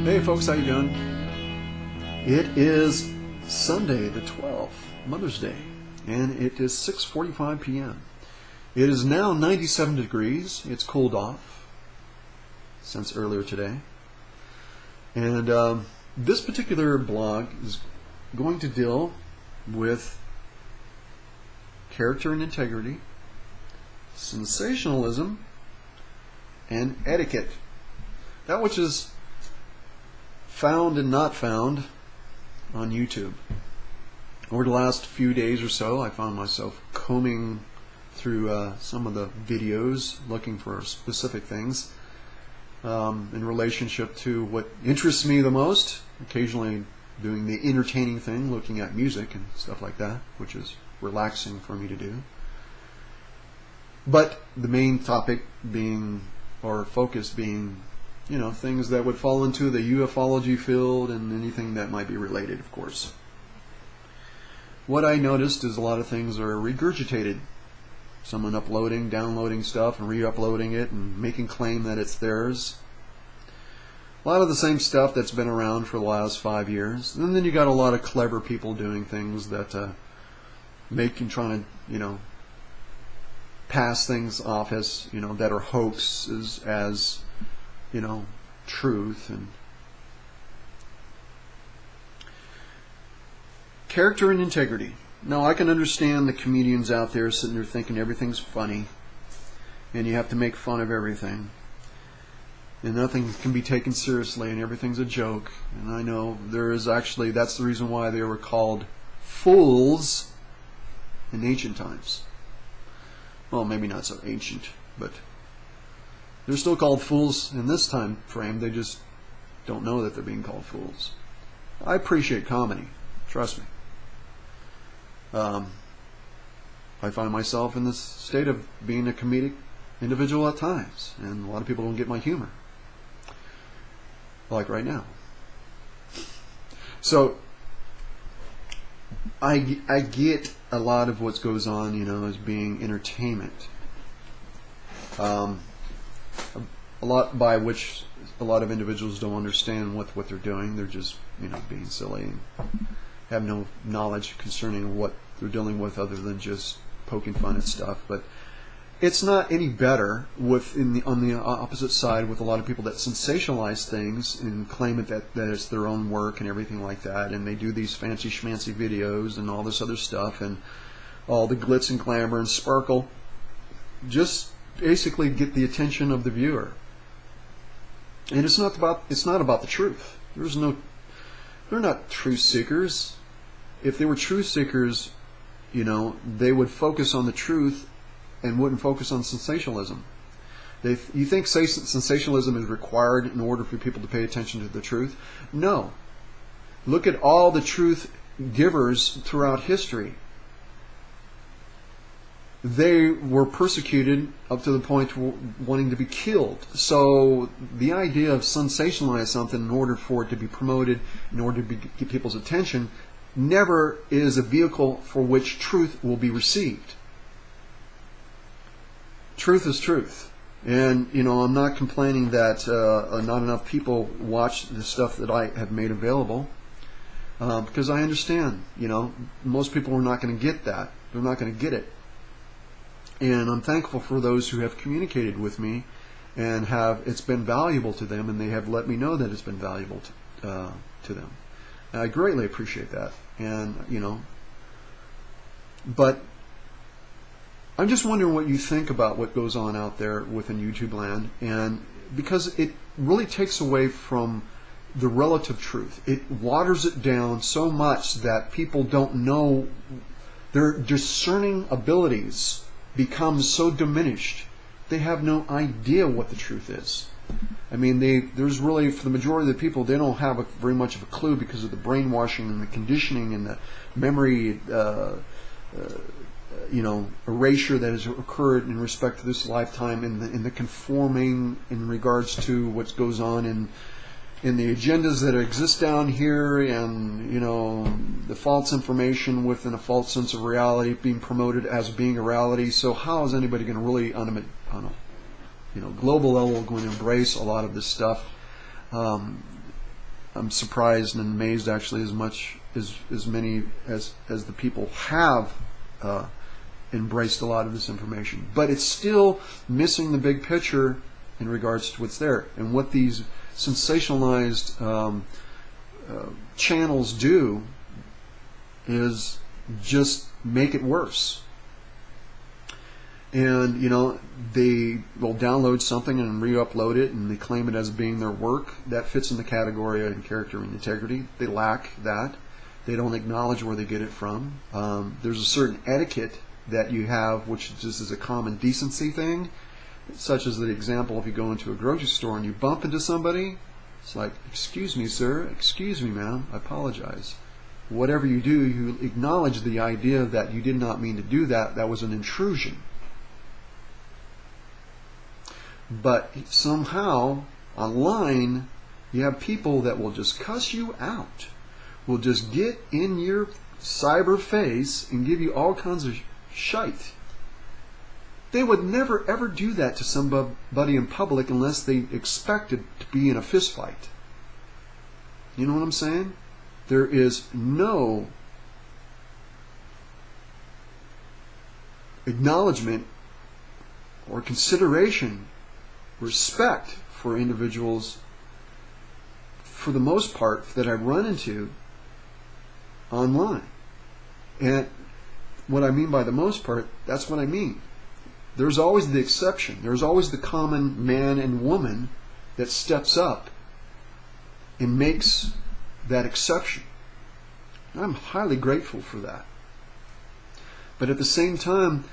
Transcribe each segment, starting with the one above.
Hey folks, how you doing? It is Sunday the 12th, Mother's Day, and it is 6:45 p.m. It is now 97 degrees. It's cooled off since earlier today. And this particular blog is going to deal with character and integrity, sensationalism, and etiquette. That which is found and not found on YouTube. Over the last few days or so, I found myself combing through some of the videos looking for specific things in relationship to what interests me the most, occasionally doing the entertaining thing, looking at music and stuff like that, which is relaxing for me to do. But the main topic being, or focus being, things that would fall into the ufology field and anything that might be related, of course. What I noticed is a lot of things are regurgitated. Someone uploading, downloading stuff and re-uploading it and making claim that it's theirs. A lot of the same stuff that's been around for the last 5 years. And then you got a lot of clever people doing things that trying to, pass things off as, that are hoaxes as truth. And character and integrity. Now, I can understand the comedians out there sitting there thinking everything's funny and you have to make fun of everything and nothing can be taken seriously and everything's a joke. And I know there is actually, that's the reason why they were called fools in ancient times. Well, maybe not so ancient, but they're still called fools in this time frame. They just don't know that they're being called fools. I appreciate comedy. Trust me. I find myself in this state of being a comedic individual at times, and a lot of people don't get my humor. Like right now. So, I get a lot of what goes on, as being entertainment. A lot by which a lot of individuals don't understand what they're doing. They're just, being silly and have no knowledge concerning what they're dealing with other than just poking fun at stuff. But it's not any better on the opposite side with a lot of people that sensationalize things and claim that it's their own work and everything like that, and they do these fancy schmancy videos and all this other stuff and all the glitz and glamour and sparkle, just basically get the attention of the viewer. And it's not about the truth. They're not truth seekers. If they were truth seekers, they would focus on the truth and wouldn't focus on sensationalism. You think sensationalism is required in order for people to pay attention to the truth? No. Look at all the truth givers throughout history. They were persecuted up to the point of wanting to be killed. So the idea of sensationalize something in order for it to be promoted, in order to get people's attention, never is a vehicle for which truth will be received. Truth is truth. And, I'm not complaining that not enough people watch the stuff that I have made available. Because I understand, most people are not going to get that. They're not going to get it. And I'm thankful for those who have communicated with me and it's been valuable to them, and they have let me know that it's been valuable to them. And I greatly appreciate that. And, but I'm just wondering what you think about what goes on out there within YouTube land, and because it really takes away from the relative truth. It waters it down so much that people don't know, their discerning abilities become so diminished, they have no idea what the truth is. I mean, there's really, for the majority of the people, they don't have very much of a clue because of the brainwashing and the conditioning and the memory, erasure that has occurred in respect to this lifetime, in the conforming in regards to what goes on in the agendas that exist down here, and the false information within a false sense of reality being promoted as being a reality. So how is anybody going to really on a global level going to embrace a lot of this stuff? I'm surprised and amazed actually as much as many as the people have embraced a lot of this information. But it's still missing the big picture in regards to what's there. And what these sensationalized channels do is just make it worse. And, you know, they will download something and re-upload it, and they claim it as being their work. That fits in the category of character and integrity. They lack that. They don't acknowledge where they get it from. There's a certain etiquette that you have, which just is a common decency thing, such as the example, if you go into a grocery store and you bump into somebody, it's like, excuse me, sir, excuse me, ma'am, I apologize. Whatever you do, you acknowledge the idea that you did not mean to do that. That was an intrusion. But somehow, online, you have people that will just cuss you out, will just get in your cyber face and give you all kinds of shite. They would never ever do that to somebody in public unless they expected to be in a fist fight. You know what I'm saying? There is no acknowledgement or consideration, respect for individuals, for the most part, that I run into online. And what I mean by the most part, that's what I mean. There's always the exception. There's always the common man and woman that steps up and makes that exception. I'm highly grateful for that. But at the same time,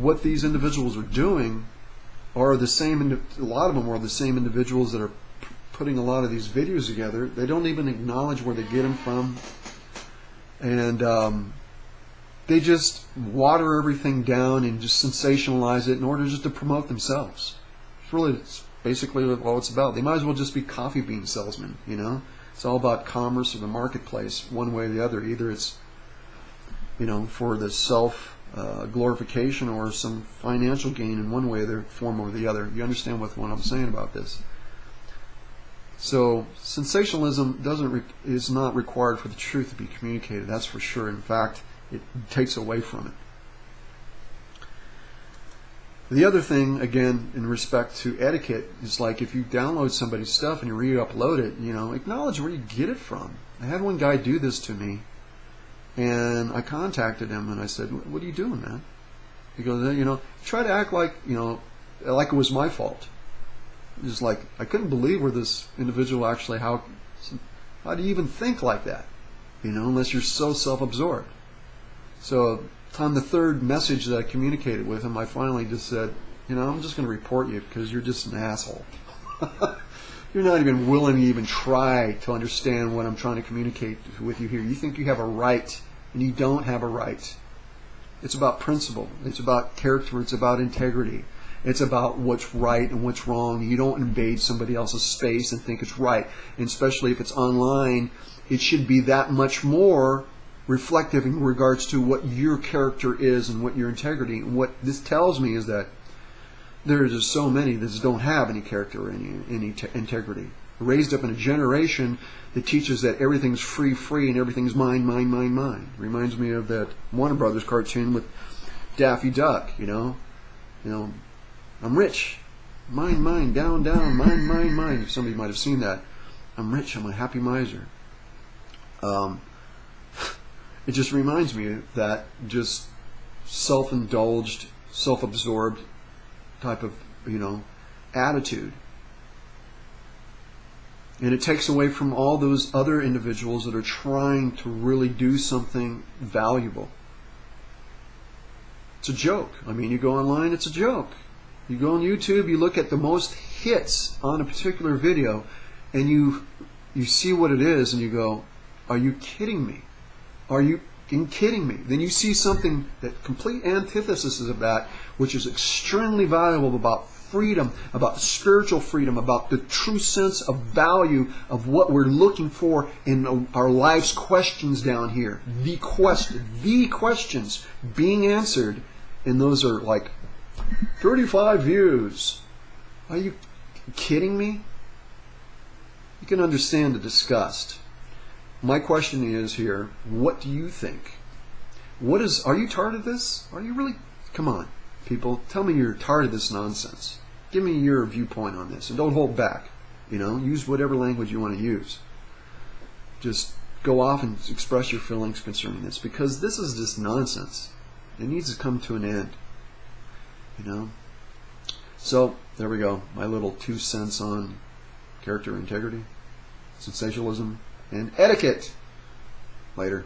what these individuals are doing are the same, a lot of them are the same individuals that are putting a lot of these videos together. They don't even acknowledge where they get them from. And they just water everything down and just sensationalize it in order just to promote themselves. It's basically all it's about. They might as well just be coffee bean salesmen, you know. It's all about commerce or the marketplace, one way or the other. Either it's, you know, for the self glorification or some financial gain in one way or the form or the other. You understand what I'm saying about this? So sensationalism is not required for the truth to be communicated. That's for sure. In fact, it takes away from it. The other thing, again, in respect to etiquette, is like if you download somebody's stuff and you re-upload it, you know, acknowledge where you get it from. I had one guy do this to me, and I contacted him and I said, "What are you doing, man?" He goes, "You know, try to act like, you know, like it was my fault." It's like, I couldn't believe where this individual actually, how do you even think like that? You know, unless you're so self-absorbed. So on the third message that I communicated with him, I finally just said, you know, I'm just going to report you because you're just an asshole. You're not even willing to even try to understand what I'm trying to communicate with you here. You think you have a right, and you don't have a right. It's about principle. It's about character. It's about integrity. It's about what's right and what's wrong. You don't invade somebody else's space and think it's right. And especially if it's online, it should be that much more reflective in regards to what your character is and what your integrity. And what this tells me is that there's just so many that just don't have any character or any integrity. Raised up in a generation that teaches that everything's free, and everything's mine. Reminds me of that Warner Brothers cartoon with Daffy Duck. You know, I'm rich, mine, down, mine. Somebody might have seen that. I'm rich. I'm a happy miser. It just reminds me of that just self-indulged, self-absorbed type of, you know, attitude. And it takes away from all those other individuals that are trying to really do something valuable. It's a joke. I mean, you go online, it's a joke. You go on YouTube, you look at the most hits on a particular video, and you see what it is, and you go, are you kidding me? Are you kidding me? Then you see something that complete antithesis of that, which is extremely valuable about freedom, about spiritual freedom, about the true sense of value of what we're looking for in our life's questions down here. The questions being answered, and those are like 35 views. Are you kidding me? You can understand the disgust. My question is here, what do you think? Are you tired of this? Are you really? Come on, people, tell me you're tired of this nonsense. Give me your viewpoint on this, and don't hold back. Use whatever language you want to use. Just go off and express your feelings concerning this, because this is just nonsense. It needs to come to an end. So there we go. My little 2 cents on character integrity, sensationalism, and etiquette. Later.